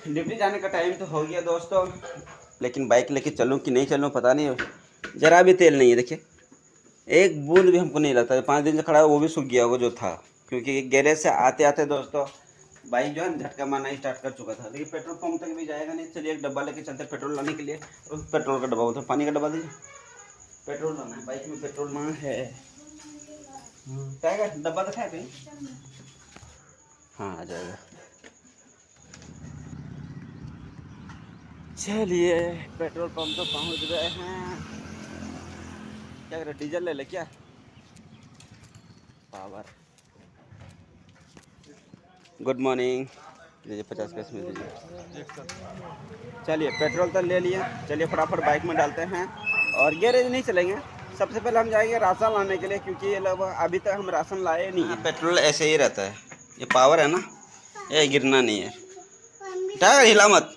Duty जाने का time तो हो गया दोस्तों, लेकिन बाइक लेके चलूँ कि नहीं चलूँ पता नहीं। ज़रा भी तेल नहीं है, देखिए एक बूंद भी हमको नहीं लगता है। 5 दिन से खड़ा है वो भी सूख गया वो जो था, क्योंकि गैरेज से आते आते दोस्तों बाइक जो है झटका मारना स्टार्ट कर चुका था। देखिए पेट्रोल पंप तक भी जाएगा नहीं। चलिए एक डब्बा लेके चलते पेट्रोल लाने के लिए। पेट्रोल का डब्बा होता है, पानी का डब्बा दीजिए। पेट्रोल लाना है, बाइक में पेट्रोल मांग है। क्या डब्बा दिखाया कहीं? हाँ आ जाएगा। चलिए पेट्रोल पंप तो पहुंच गए हैं। क्या करें, डीजल ले ले क्या? पावर। Good morning. दीजिए 50 पैसे में दीजिए। चलिए पेट्रोल तो ले लिए। चलिए फटाफट बाइक में डालते हैं और गैरेज नहीं चलेंगे। सबसे पहले हम जाएंगे राशन लाने के लिए, क्योंकि ये लोग अभी तक हम राशन लाए नहीं है। पेट्रोल ऐसे ही रहता है, ये पावर है ना, ये गिरना नहीं है। क्या हिला मत।